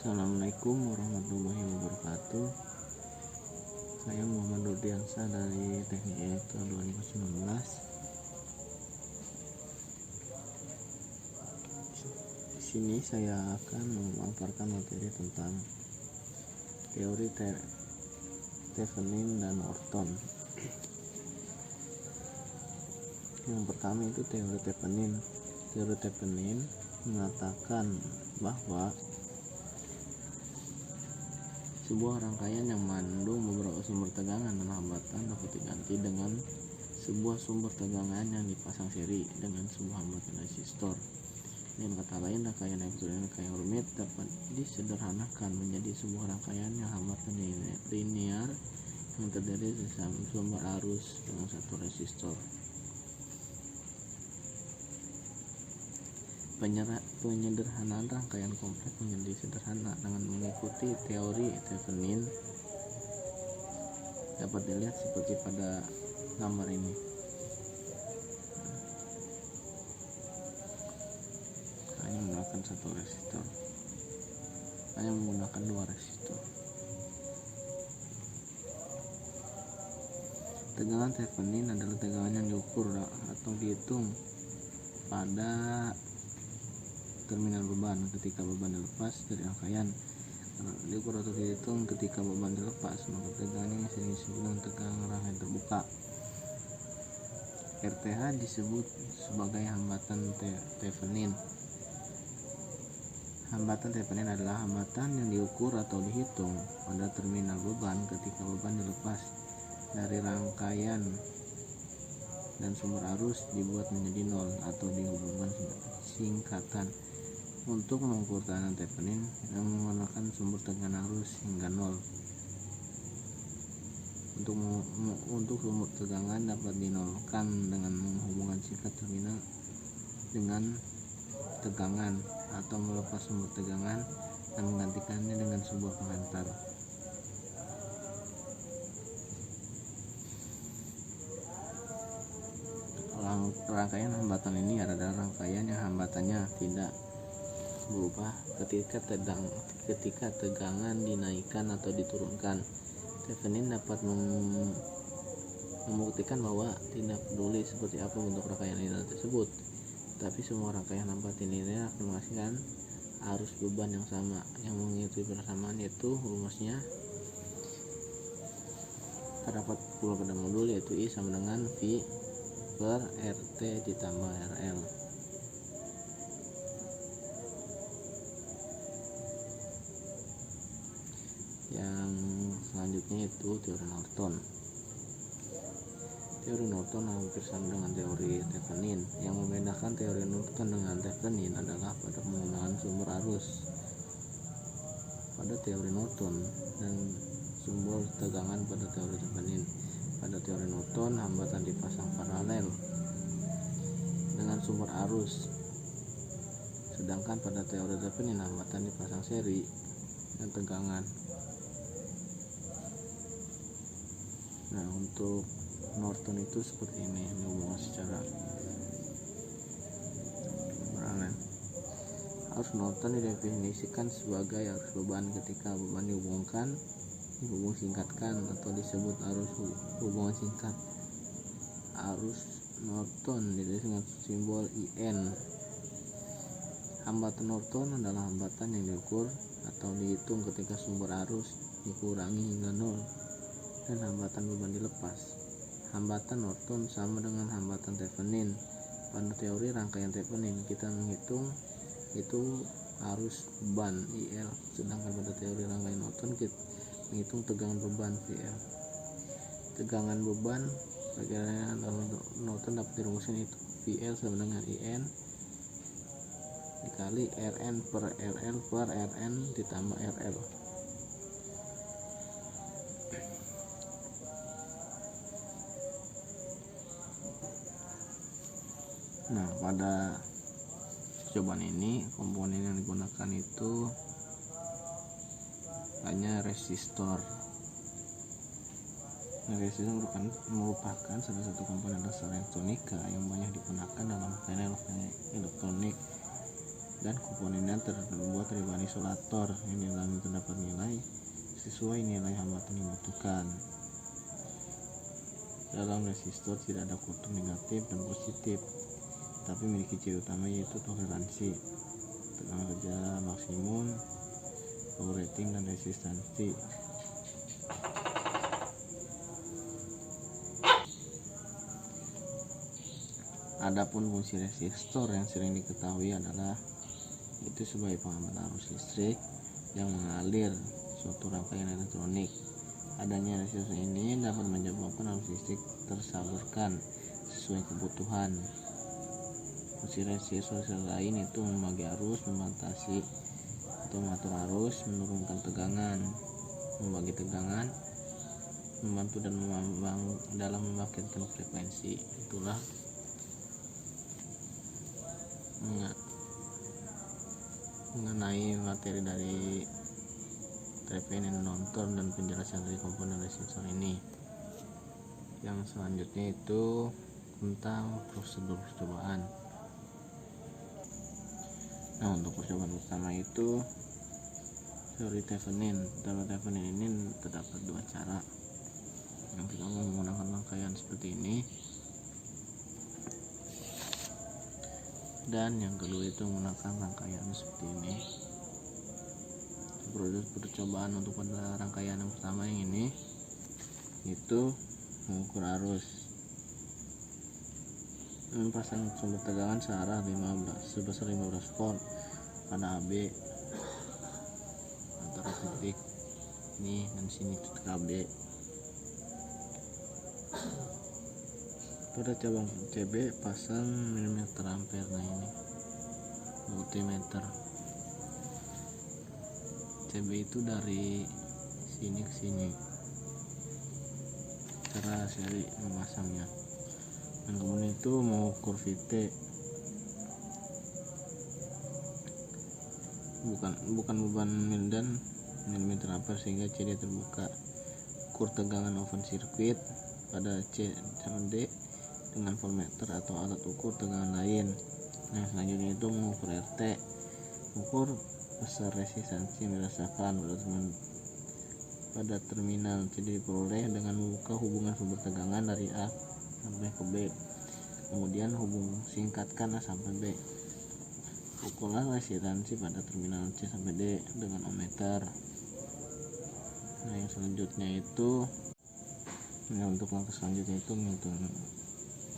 Assalamualaikum warahmatullahi wabarakatuh. Saya Muhammad Nurdiansa dari Teknik Elektro 2019. Di sini saya akan memaparkan materi tentang teori Thevenin dan Norton. Yang pertama itu teori Thevenin. Teori Thevenin mengatakan bahwa sebuah rangkaian yang mengandung beberapa sumber tegangan dan hambatan dapat diganti dengan sebuah sumber tegangan yang dipasang seri dengan sebuah hambatan resistor. Dengan kata lain, rangkaian elektronik yang rumit dapat disederhanakan menjadi sebuah rangkaian yang hambatan linear yang terdiri dari sumber arus dengan satu resistor. Penyederhanaan rangkaian kompleks menjadi sederhana dengan mengikuti teori Thevenin dapat dilihat seperti pada gambar ini. Hanya menggunakan satu resistor, hanya menggunakan dua resistor. Tegangan Thevenin adalah tegangan yang diukur atau dihitung pada terminal beban ketika beban dilepas dari rangkaian. Diukur atau dihitung ketika beban dilepas, maka tegangan ini sering disebut dengan tegangan rangkaian terbuka. RTH disebut sebagai hambatan Thevenin. Hambatan Thevenin adalah hambatan yang diukur atau dihitung pada terminal beban ketika beban dilepas dari rangkaian dan sumber arus dibuat menjadi nol atau dihubungkan singkatan. Untuk mengukur tekanan Thevenin yang menggunakan sumber tekanan arus hingga nol. Untuk sumber tegangan dapat dinolkan dengan menghubungkan singkat terminal dengan tegangan atau melepas sumber tegangan dan menggantikannya dengan sebuah pengantar. Rangkaian hambatan ini adalah rangkaian yang hambatannya tidak berubah ketika tegangan dinaikkan atau diturunkan. Thevenin dapat membuktikan bahwa tidak peduli seperti apa bentuk rangkaian linear tersebut, tapi semua rangkaian hambatan linear akan menghasilkan arus beban yang sama yang mengikuti persamaan, yaitu rumusnya terdapat pula pada modul, yaitu I sama dengan V per RT ditambah RL. Yang selanjutnya itu teori Norton. Teori Norton hampir sama dengan teori Thevenin. Yang membedakan teori Norton dengan Thevenin adalah pada penggunaan sumber arus pada teori Norton dan sumber tegangan pada teori Thevenin. Pada teori Norton, hambatan dipasang paralel dengan sumber arus, sedangkan pada teori Thevenin hambatan dipasang seri dengan tegangan. Nah, untuk Norton itu seperti ini, dihubungkan secara paralel. Arus Norton didefinisikan sebagai arus beban ketika beban dihubung singkatkan atau disebut arus hubungan singkat. Arus Norton ditulis dengan simbol IN. Hambatan Norton adalah hambatan yang diukur atau dihitung ketika sumber arus dikurangi hingga nol dan hambatan beban dilepas. Hambatan Norton sama dengan hambatan Thevenin. Pada teori rangkaian Thevenin kita menghitung itu arus beban IL, sedangkan pada teori rangkaian Norton kita menghitung tegangan beban VL. Tegangan beban bagaimana dalam Norton dapat dirumuskan itu VL sama dengan IN dikali RN per RL per RN ditambah RL. Nah, pada cobaan ini komponen yang digunakan itu hanya resistor. Resistor merupakan salah satu komponen dasar elektronika yang banyak digunakan dalam rangkaian elektronik dan komponennya terbuat dari bahan isolator yang di dalamnya terdapat nilai sesuai nilai hambatan yang dibutuhkan. Dalam resistor tidak ada kutub negatif dan positif, tapi memiliki ciri utama yaitu toleransi, tegangan kerja maksimum, power rating, dan resistansi. Adapun fungsi resistor yang sering diketahui adalah itu sebagai penghambat arus listrik yang mengalir suatu rangkaian elektronik. Adanya resistor ini dapat menyebabkan arus listrik tersalurkan sesuai kebutuhan. Fungsi resistor lain itu membagi arus, membatasi atau mengatur arus, menurunkan tegangan, membagi tegangan, membantu dan dalam membangkitkan frekuensi. Itulah mengenai materi dari Thevenin Norton dan penjelasan dari komponen resistor ini. Yang selanjutnya itu tentang prosedur percobaan. Nah, untuk percobaan pertama itu teori Thevenin. Teori Thevenin ini terdapat dua cara. Yang pertama menggunakan rangkaian seperti ini, dan yang kedua itu menggunakan rangkaian seperti ini. Proses percobaan untuk pada rangkaian yang pertama yang ini itu mengukur arus, memasang sumber tegangan searah sebesar 15 volt pada AB antara titik ini dan sini titik AB. Pada cabang CB pasang milimeter ampere. Nah, ini multimeter CB itu dari sini ke sini, cara seri memasangnya. Dan kemudian itu mengukur VT, bukan beban dan milimeter ampere sehingga CD terbuka. Ukur tegangan open circuit pada C sama D dengan voltmeter atau alat ukur tegangan lain. Nah, selanjutnya itu mengukur RT, ukur besar resistansi yang dirasakan pada terminal. Jadi diperoleh dengan membuka hubungan sumber tegangan dari A sampai ke B, kemudian singkatkan A sampai B. Ukurlah resistansi pada terminal C sampai D dengan ohmmeter. Nah, yang selanjutnya itu untuk langkah selanjutnya itu menghitung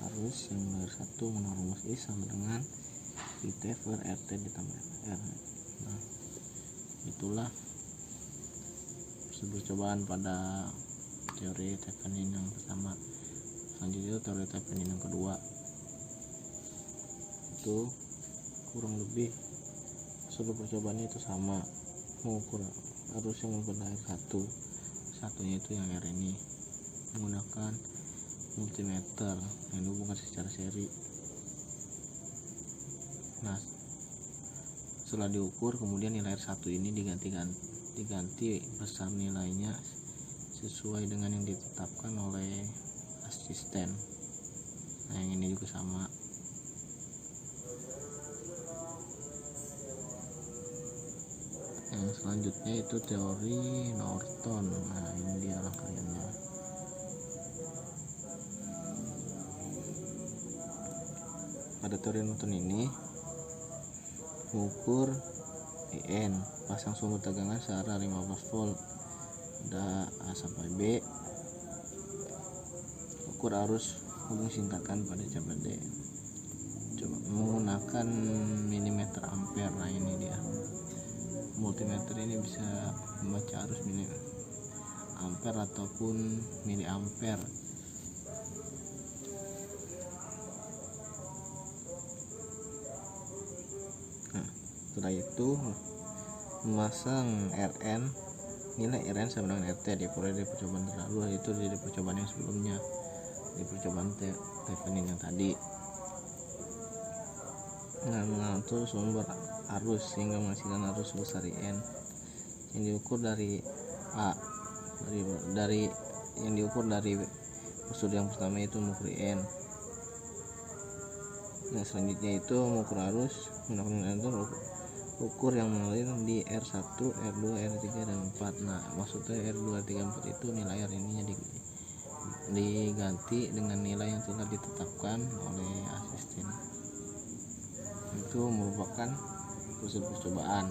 arus yang dari 1 menurut rumus I sama dengan VT per RT ditambah R. Nah, itulah percobaan pada teori Thevenin yang pertama. Selanjutnya teori Thevenin yang kedua, itu kurang lebih seluruh percobaannya itu sama, mengukur arus yang berbeda satunya itu yang R ini menggunakan multimeter yang dihubungkan secara seri. Nah, setelah diukur kemudian nilai R1 ini diganti besar nilainya sesuai dengan yang ditetapkan oleh asisten. Nah, yang ini juga sama. Yang selanjutnya itu teori Norton. Nah, ini dia rangkaiannya. Pada teori Norton ini mengukur IN, pasang sumber tegangan searah 15 volt pada A sampai B, ukur arus hubung singkatkan pada cabang D. Coba menggunakan milimeter ampere. Nah, ini dia multimeter ini bisa membaca arus ampere ataupun miliampere. Nah, setelah itu memasang RN, nilai RN sama dengan RT diperoleh dari percobaan terdahulu, yaitu dari percobaan yang sebelumnya, di percobaan Thevenin yang tadi. Nah, mengatur sumber arus sehingga menghasilkan arus sebesar IN yang diukur dari A, dari yang diukur dari prosedur yang pertama itu mengukur IN. Nah selanjutnya itu mengukur arus menggunakan nilai ukur yang mengalir di R1, R2, R3, dan 4. Nah maksudnya R2, R3, 4 itu nilai R ininya diganti dengan nilai yang telah ditetapkan oleh asisten. Itu merupakan proses percobaan.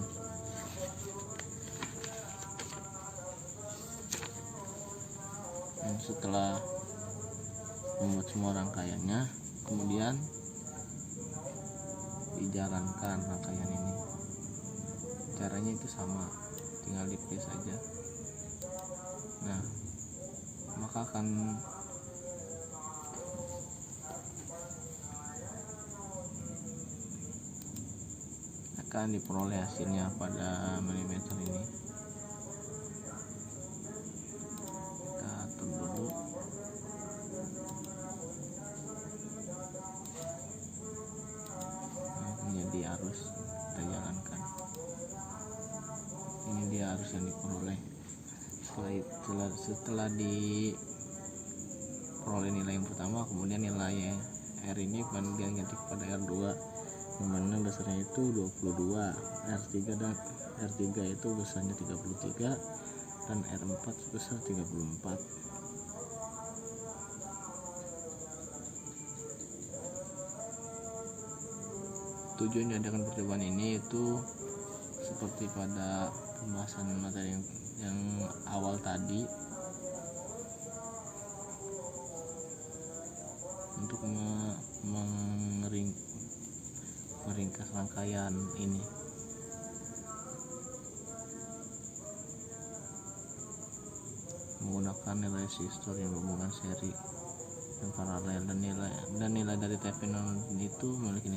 Dan setelah membuat semua rangkaiannya, kemudian dijalankan rangkaian ini. Caranya itu sama, tinggal di paste saja. Nah maka akan diperoleh hasilnya pada milimeter ini. Kita atur dulu. Nah, menjadi arus kita jalankan. Ini dia arus yang diperoleh. Setelah diperoleh nilai yang pertama, kemudian nilai R ini kemudian ganti kepada R2 yang mana besarnya itu 22, R3 dan R3 itu besarnya 33, dan R4 sebesar 34. Tujuan diadakan percobaan ini itu seperti pada pembahasan materi yang awal tadi, untuk meringkas rangkaian ini. Menggunakan nilai resistor yang berhubungan seri dan paralel, dan nilai dari TP0 itu memiliki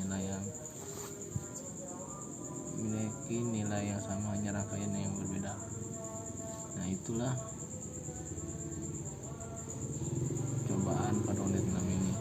nilai yang sama, hanya rangkaian yang berbeda. Nah itulah cobaan pada unit 6 ini.